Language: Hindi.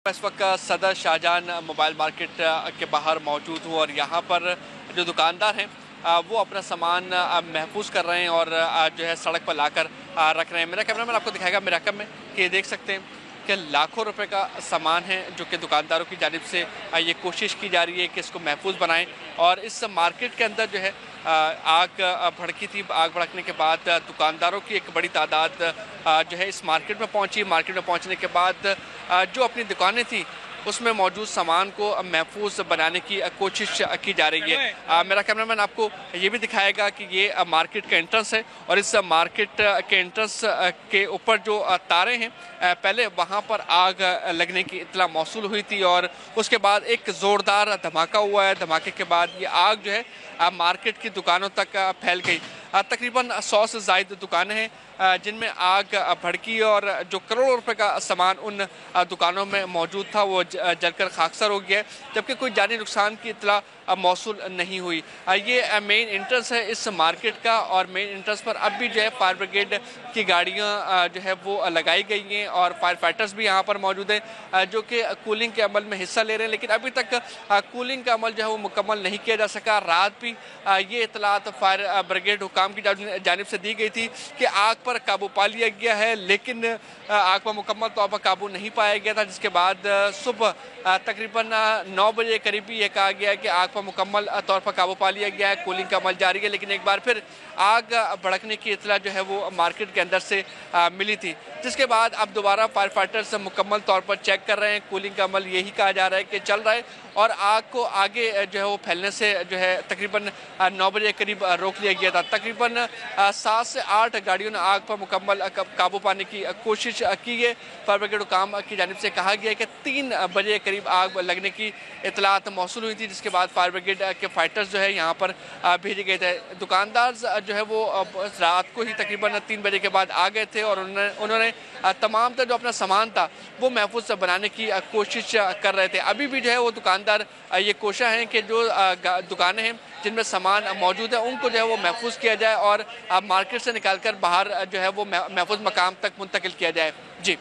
इस वक्त सदर शाहजहान मोबाइल मार्केट के बाहर मौजूद हूँ और यहाँ पर जो दुकानदार हैं वो अपना सामान महफूज कर रहे हैं और जो है सड़क पर लाकर रख रहे हैं। मेरा कैमरामैन आपको दिखाएगा मेरे रकम में कि ये देख सकते हैं कि लाखों रुपए का सामान है जो कि दुकानदारों की जानिब से ये कोशिश की जा रही है कि इसको महफूज बनाएं। और इस मार्केट के अंदर जो है आग भड़की थी। आग भड़कने के बाद दुकानदारों की एक बड़ी तादाद जो है इस मार्केट में पहुंची। मार्केट में पहुंचने के बाद जो अपनी दुकानें थी उसमें मौजूद सामान को महफूज बनाने की कोशिश की जा रही है। मेरा कैमरामैन आपको ये भी दिखाएगा कि ये मार्केट का एंट्रेंस है और इस मार्केट के एंट्रेंस के ऊपर जो तारे हैं पहले वहाँ पर आग लगने की इत्तला मौसूल हुई थी और उसके बाद एक ज़ोरदार धमाका हुआ है। धमाके के बाद ये आग जो है मार्केट की दुकानों तक फैल गई। तकरीबन 100 से ज़ायद दुकानें हैं जिनमें आग भड़की और जो करोड़ों रुपए का सामान उन दुकानों में मौजूद था वो जलकर खाकसर हो गया है, जबकि कोई जानी नुकसान की इत्तला मौसूल नहीं हुई। ये मेन एंट्रेंस है इस मार्केट का और मेन एंट्रेंस पर अब भी जो है फायर ब्रिगेड की गाड़ियाँ जो है वो लगाई गई हैं और फायर फाइटर्स भी यहाँ पर मौजूद हैं जो कि कूलिंग के अमल में हिस्सा ले रहे हैं। लेकिन अभी तक कूलिंग का अमल जो है वो मुकम्मल नहीं किया जा सका। रात भी ये इतलात फायर ब्रिगेड हुकाम की जानिब से दी गई थी कि आग पर काबू पा लिया गया है, लेकिन आग पर मुकम्मल तौर पर काबू नहीं पाया गया था। जिसके बाद सुबह तकरीबन 9 बजे करीब ये कहा गया है कि आग पर मुकम्मल तौर पर काबू पा लिया गया है, कूलिंग का अमल जारी है। लेकिन एक बार फिर आग भड़कने की इतला जो है वो मार्केट के अंदर से मिली थी, जिसके बाद अब दोबारा फायर फाइटर्स मुकम्मल तौर पर चेक कर रहे हैं। कूलिंग का अमल यही कहा जा रहा है कि चल रहा है और आग को आगे जो है वो फैलने से जो है तकरीबन 9 बजे करीब रोक लिया गया था। तकरीबन 7 से 8 गाड़ियों ने आग पर मुकम्मल काबू पाने की कोशिश की है। फायर ब्रिगेड हुकाम की जानिब से कहा गया है कि 3 बजे करीब आग लगने की इतलात मौसूल हुई थी, जिसके बाद फायर ब्रिगेड के फाइटर्स जो है यहाँ पर भेजे गए थे। दुकानदार जो है वो रात को ही तकरीबन 3 बजे के बाद आ गए थे और उन्होंने तमाम जो अपना सामान था वो महफूज बनाने की कोशिश कर रहे थे। अभी भी जो है वो दुकानदार ये कोशिश है कि जो दुकानें हैं जिनमें सामान मौजूद है उनको जो है वो महफूज किया जाए और मार्केट से निकालकर बाहर जो है वो महफूज मकाम तक मुंतकिल किया जाए। जी।